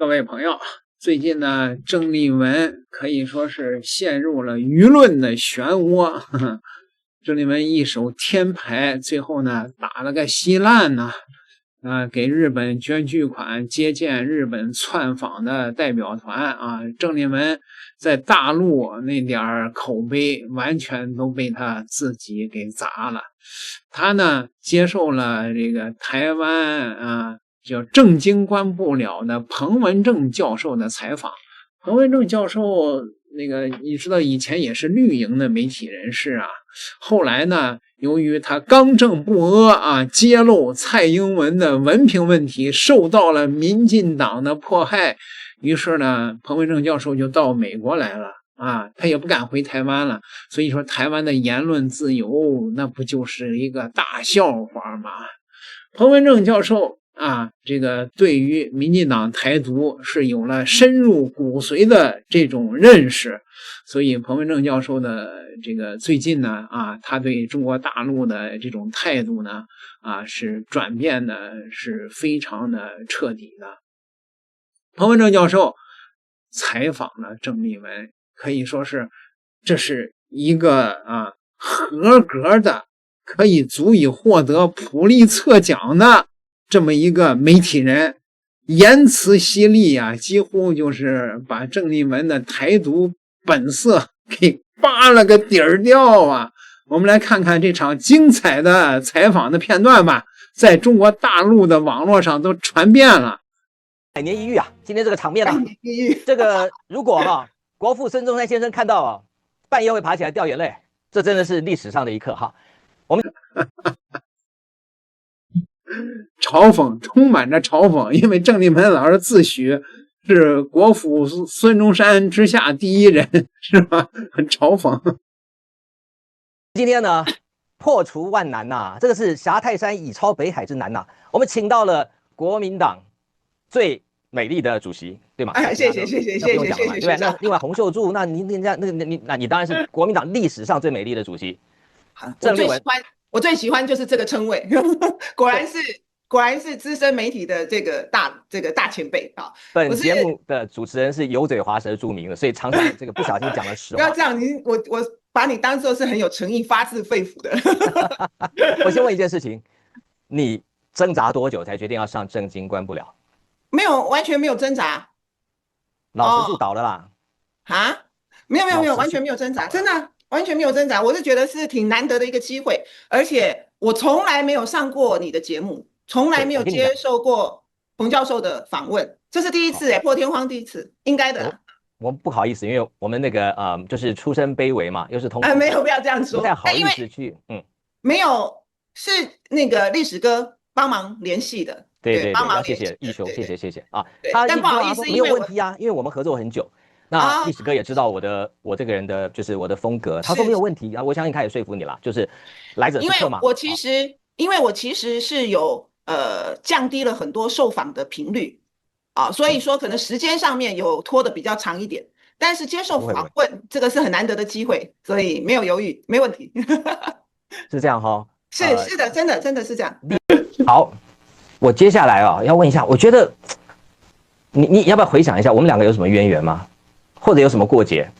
各位朋友，最近呢，郑丽文可以说是陷入了舆论的漩涡。郑丽文一手天牌，最后呢打了个稀烂呢，给日本捐巨款，接见日本窜访的代表团啊。郑丽文在大陆那点口碑，完全都被他自己给砸了。他呢接受了这个台湾叫正经关不了的彭文正教授的采访。彭文正教授那个你知道以前也是绿营的媒体人士啊，后来呢由于他刚正不阿揭露蔡英文的文凭问题，受到了民进党的迫害，于是呢彭文正教授就到美国来了他也不敢回台湾了。所以说台湾的言论自由那不就是一个大笑话吗？彭文正教授这个对于民进党台独是有了深入骨髓的这种认识，所以彭文正教授的这个最近呢他对中国大陆的这种态度呢是转变的是非常的彻底的。彭文正教授采访了郑丽文，可以说是这是一个合格的可以足以获得普利策奖的这么一个媒体人，言辞犀利几乎就是把郑丽文的台独本色给扒了个底儿掉我们来看看这场精彩的采访的片段吧，在中国大陆的网络上都传遍了。百年一遇今天这个场面这个如果国父孙中山先生看到半夜会爬起来掉眼泪，这真的是历史上的一刻我们嘲讽，充满着嘲讽，因为郑丽文老师自诩是国父孙中山之下第一人，是吧？很嘲讽。今天呢，破除万难这个是峡泰山以超北海之难我们请到了国民党最美丽的主席，对吗？谢谢，对不对？那另外洪秀柱，那你当然是国民党历史上最美丽的主席。我最喜欢就是这个称谓，果然是资深媒体的这个大前辈本节目的主持人是油嘴滑舌著名的，所以常常这个不小心讲了实话。不要这样，我把你当作是很有诚意、发自肺腑的。我先问一件事情，你挣扎多久才决定要上正经关不了？没有，完全没有挣扎。老实就倒了啦。没有，完全没有挣扎，真的。完全没有挣扎，我是觉得是挺难得的一个机会，而且我从来没有上过你的节目，从来没有接受过彭教授的访问，这是第一次破天荒第一次，应该的。我不好意思，因为我们那个就是出身卑微嘛，又是同没有，不要这样说，不太好意思去没有，是那个历史哥帮忙联系的，对，帮忙谢谢义雄，谢谢但不好意思，没有问题因为我们合作很久。那历史哥也知道我这个人的就是我的风格，他说没有问题我相信他也说服你了，就是来者是客嘛。因为我其实是有降低了很多受访的频率所以说可能时间上面有拖得比较长一点，但是接受访问这个是很难得的机会，所以没有犹豫，没问题。是这样是的，真的是这样。好，我接下来要问一下，我觉得你要不要回想一下我们两个有什么渊源吗？或者有什么过节？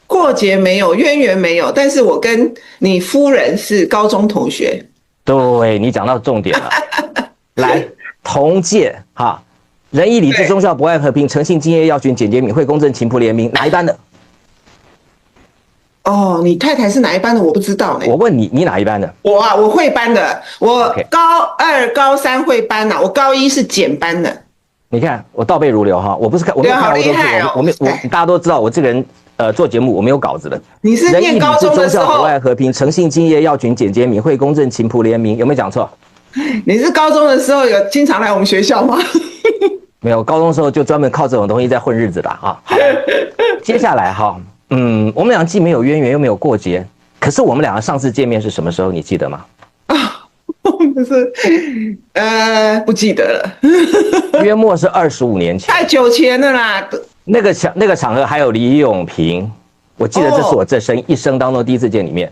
过节没有，渊源没有，但是我跟你夫人是高中同学。对，你讲到重点了。来，同届仁义礼智忠孝博爱和平诚信敬业耀群简洁敏慧公正勤朴怜悯，哪一班的？你太太是哪一班的？我不知道呢。我问你，你哪一班的？我会班的，我高2、高3会班我高1是简班的。你看我倒背如流我不是我没有看过大家都知道我这个人做节目我没有稿子的。你是念高中的时候，仁义礼智忠孝博爱和平诚信敬业耀群简洁敏慧公正勤朴怜悯，有没有讲错？你是高中的时候有经常来我们学校吗？没有，高中的时候就专门靠这种东西在混日子的好，接下来我们俩既没有渊源又没有过节，可是我们两个上次见面是什么时候？你记得吗？不是，不记得了。约莫是25年前，太久前了啦。那个场合还有李永平，我记得这是我一生当中第一次见你面。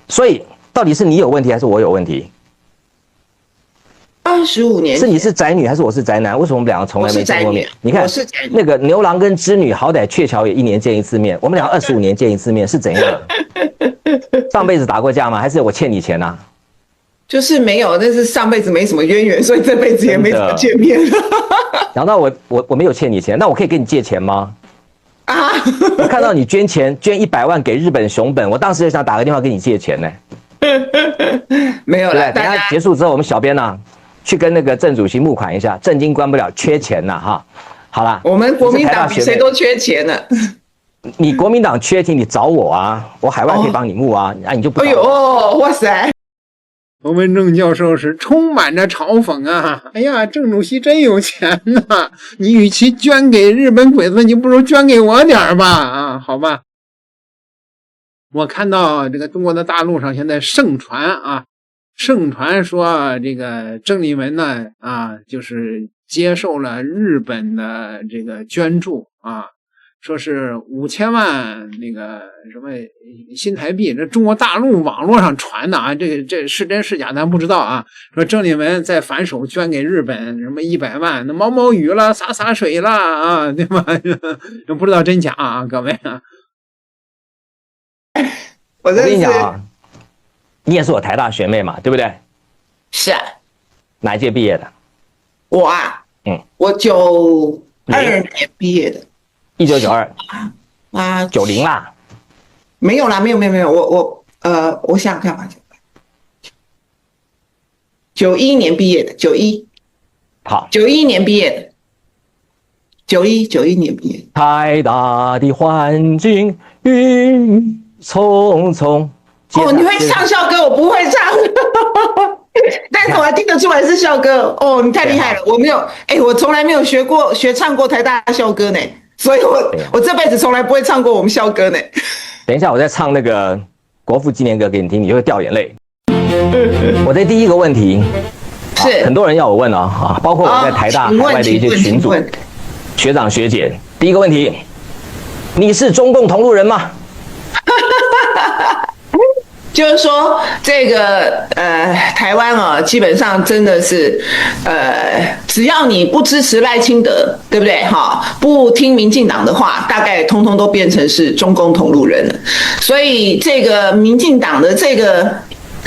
所以到底是你有问题还是我有问题？ 25年是你是宅女还是我是宅男？为什么我们两个从来没见过面？你看那个牛郎跟织女，好歹鹊桥也1年见一次面，我们俩25年见一次面是怎样？上辈子打过架吗？还是我欠你钱啊？就是没有，但是上辈子没什么渊源，所以这辈子也没怎么见面。讲到我没有欠你钱，那我可以跟你借钱吗？啊！我看到你捐钱捐100万给日本熊本，我当时就想打个电话跟你借钱呢。没有了，等一下结束之后，我们小编呢去跟那个郑主席募款一下，正经关不了，缺钱了哈。好了，我们国民党比谁都缺钱呢。你国民党缺钱，你找我啊，我海外可以帮你募啊，那你就不。哎呦，哇塞！冯文正教授是充满着嘲讽啊！哎呀，郑主席真有钱呐！你与其捐给日本鬼子，你不如捐给我点吧！啊，好吧。我看到这个中国的大陆上现在盛传说这个郑丽文呢就是接受了日本的这个捐助啊。说是5000万那个什么新台币，这中国大陆网络上传的啊，这是真是假咱不知道啊。说郑丽文在反手捐给日本什么100万，那毛雨了，洒水了啊，对吧？不知道真假啊，各位啊。我跟你讲啊，你也是我台大学妹嘛，对不对？是啊。哪一届毕业的？我啊，我92年毕业的。1992啊，90啦，没有啦，没有，我想想看吧，91年毕业的，91，好，91年毕业的，91年毕业。太大的环境云匆匆。哦，你会唱校歌，我不会唱，但是我还听得出来是校歌。哦，你太厉害了，我没有，我从来没有学唱过台大校歌呢。所以我这辈子从来不会唱过我们校歌呢。等一下，我再唱那个国父纪念歌给你听，你就会掉眼泪。我的第一个问题是，很多人要我问啊，包括我在台大海外的一些群组、学长学姐。第一个问题，你是中共同路人吗？就是说，这个台湾啊，基本上真的是只要你不支持赖清德，对不对？哈，不听民进党的话，大概通通都变成是中共同路人了。所以这个民进党的这个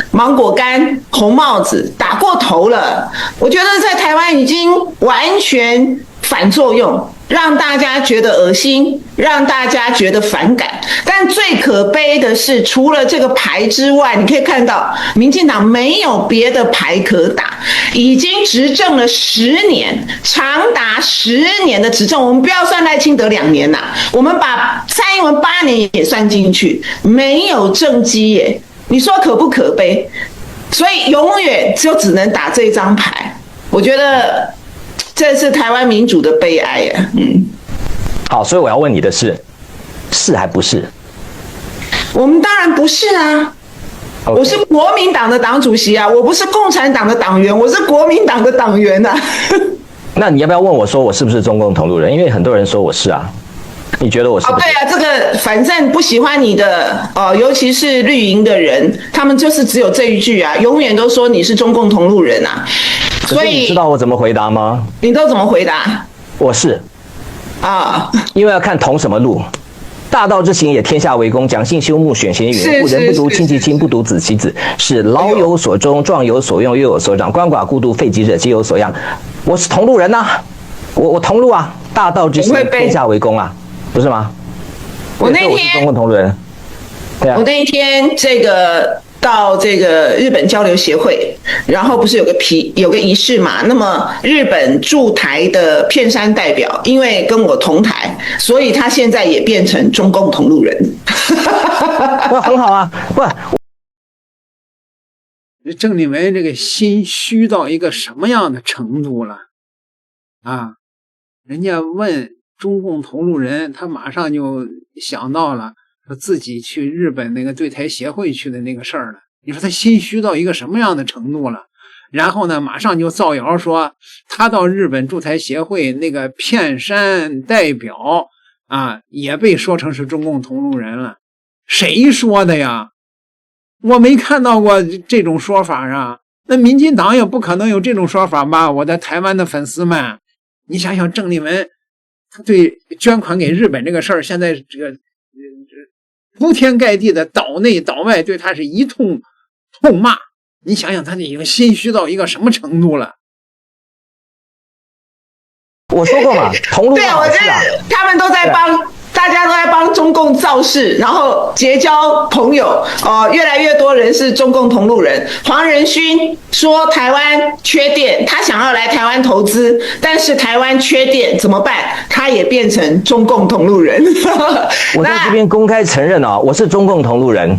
芒果干、红帽子打过头了，我觉得在台湾已经完全反作用。让大家觉得恶心，让大家觉得反感。但最可悲的是，除了这个牌之外，你可以看到民进党没有别的牌可打，已经执政了10年，长达10年的执政。我们不要算赖清德2年呐，我们把蔡英文8年也算进去，没有政绩耶。你说可不可悲？所以永远就只能打这张牌。我觉得这是台湾民主的悲哀呀。好，所以我要问你的是还不是？我们当然不是啊。我是国民党的党主席啊，我不是共产党的党员，我是国民党的党员啊。那你要不要问我说我是不是中共同路人？因为很多人说我是啊。你觉得我是不是？对啊，这个反正不喜欢你的尤其是绿营的人，他们就是只有这一句啊，永远都说你是中共同路人啊。所以你知道我怎么回答吗？你都怎么回答？我是啊，因为要看同什么路。大道之行也，天下为公。讲信修睦，选贤与能。故人不读亲其亲，不读子其子。是老有所终，壮有所用，幼有所长。鳏寡孤独废疾者，皆有所养。我是同路人呐，我同路啊。大道之行，天下为公啊，不是吗？我那天我是中共同路人。对啊，我那一天到这个日本交流协会，然后不是有个仪式嘛？那么日本驻台的片山代表，因为跟我同台，所以他现在也变成中共同路人。很好啊，郑丽文这个心虚到一个什么样的程度了啊？人家问中共同路人，他马上就想到了说自己去日本那个对台协会去的那个事儿了。你说他心虚到一个什么样的程度了？然后呢，马上就造谣说他到日本驻台协会那个片山代表啊，也被说成是中共同路人了。谁说的呀？我没看到过这种说法啊！那民进党也不可能有这种说法吧？我的台湾的粉丝们，你想想郑丽文他对捐款给日本这个事儿，现在这个铺天盖地的岛内岛外对他是一通痛骂，你想想他已经心虚到一个什么程度了？我说过嘛，同路对，我觉得他们都在帮。大家都在帮中共造势，然后结交朋友，越来越多人是中共同路人。黄仁勋说台湾缺电，他想要来台湾投资，但是台湾缺电怎么办？他也变成中共同路人。我在这边公开承认我是中共同路人，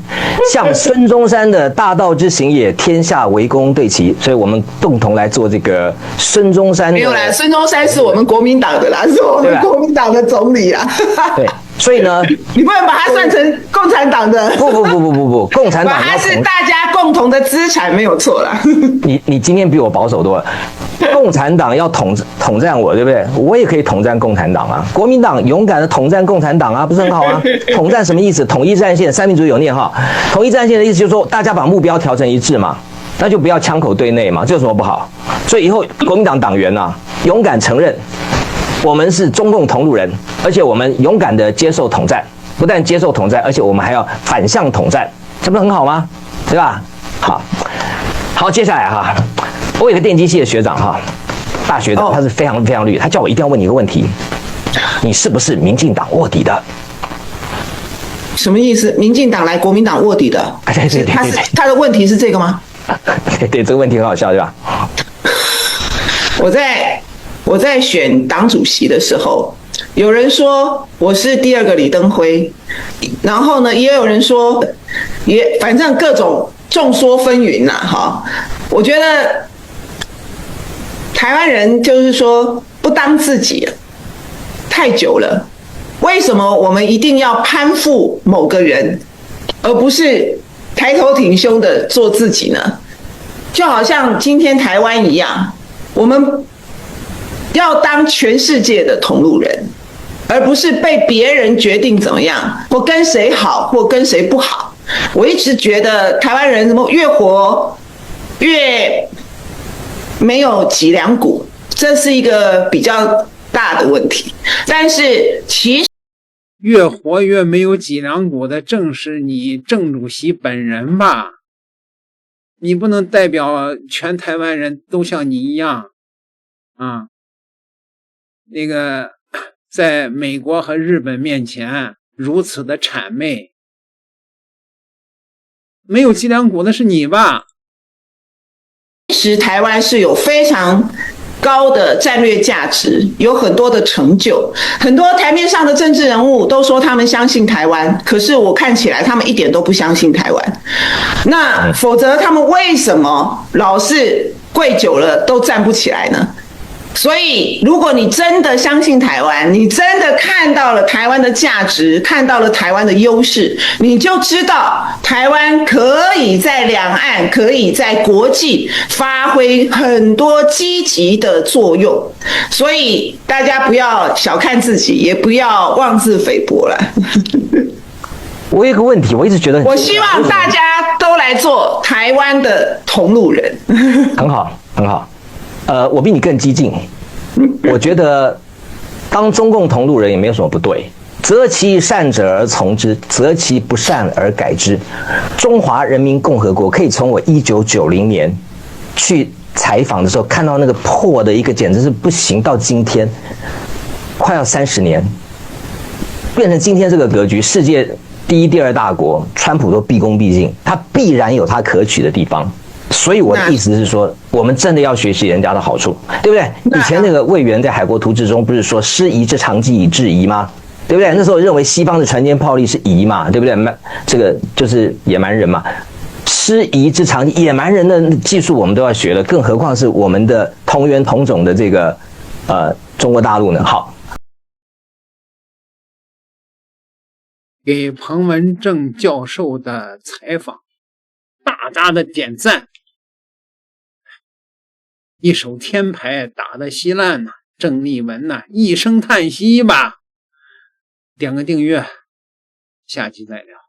向孙中山的大道之行也，天下为公对齐，所以我们共同来做这个孙中山。没有啦，孙中山是我们国民党的啦，是我们国民党的总理啦。对。所以呢，你不能把它算成共产党的。不，共产党它是大家共同的资产，没有错啦。你今天比我保守多了。共产党要统战我，对不对？我也可以统战共产党啊。国民党勇敢的统战共产党啊，不是很好啊？统战什么意思？统一战线，三民主义有念哈。统一战线的意思就是说，大家把目标调成一致嘛，那就不要枪口对内嘛，这有什么不好？所以以后国民党党员勇敢承认。我们是中共同路人，而且我们勇敢的接受统战，不但接受统战，而且我们还要反向统战，这不是很好吗？对吧？好，接下来我有个电机系的学长大学的，他是非常非常绿，他叫我一定要问你一个问题，你是不是民进党卧底的？什么意思？民进党来国民党卧底的？对，他的问题是这个吗？对，这个问题很好笑，对吧？我在选党主席的时候，有人说我是第二个李登辉，然后呢，也有人说，反正各种众说纷纭啦，我觉得台湾人就是说不当自己太久了，为什么我们一定要攀附某个人，而不是抬头挺胸的做自己呢？就好像今天台湾一样，我们要当全世界的同路人，而不是被别人决定怎么样，或跟谁好，或跟谁不好。我一直觉得台湾人越活越没有脊梁骨，这是一个比较大的问题。但是其实越活越没有脊梁骨的，正是你郑主席本人吧？你不能代表全台湾人都像你一样那个在美国和日本面前如此的谄媚，没有脊梁骨的是你吧？其实台湾是有非常高的战略价值，有很多的成就，很多台面上的政治人物都说他们相信台湾，可是我看起来他们一点都不相信台湾。那否则他们为什么老是跪久了都站不起来呢？所以如果你真的相信台湾，你真的看到了台湾的价值，看到了台湾的优势，你就知道台湾可以在两岸，可以在国际发挥很多积极的作用。所以大家不要小看自己，也不要妄自菲薄了。我有一个问题，我一直觉得我希望大家都来做台湾的同路人。很好，很好。我比你更激进，我觉得当中共同路人也没有什么不对。择其善者而从之，择其不善而改之。中华人民共和国可以从我1990年去采访的时候看到那个破的一个简直是不行，到今天快要30年，变成今天这个格局，世界第一、第二大国，川普都毕恭毕敬，他必然有他可取的地方。所以我的意思是说，我们真的要学习人家的好处，对不对？以前那个魏源在《海国图志》中不是说师夷之长技以制夷吗？对不对？那时候认为西方的船坚炮利是夷嘛，对不对？这个就是野蛮人嘛。师夷之长技，野蛮人的技术我们都要学了，更何况是我们的同源同种的这个中国大陆呢？好，给彭文正教授的采访大大的点赞。一手天牌打得稀烂呐，郑丽文呐，一声叹息吧。点个订阅，下期再聊。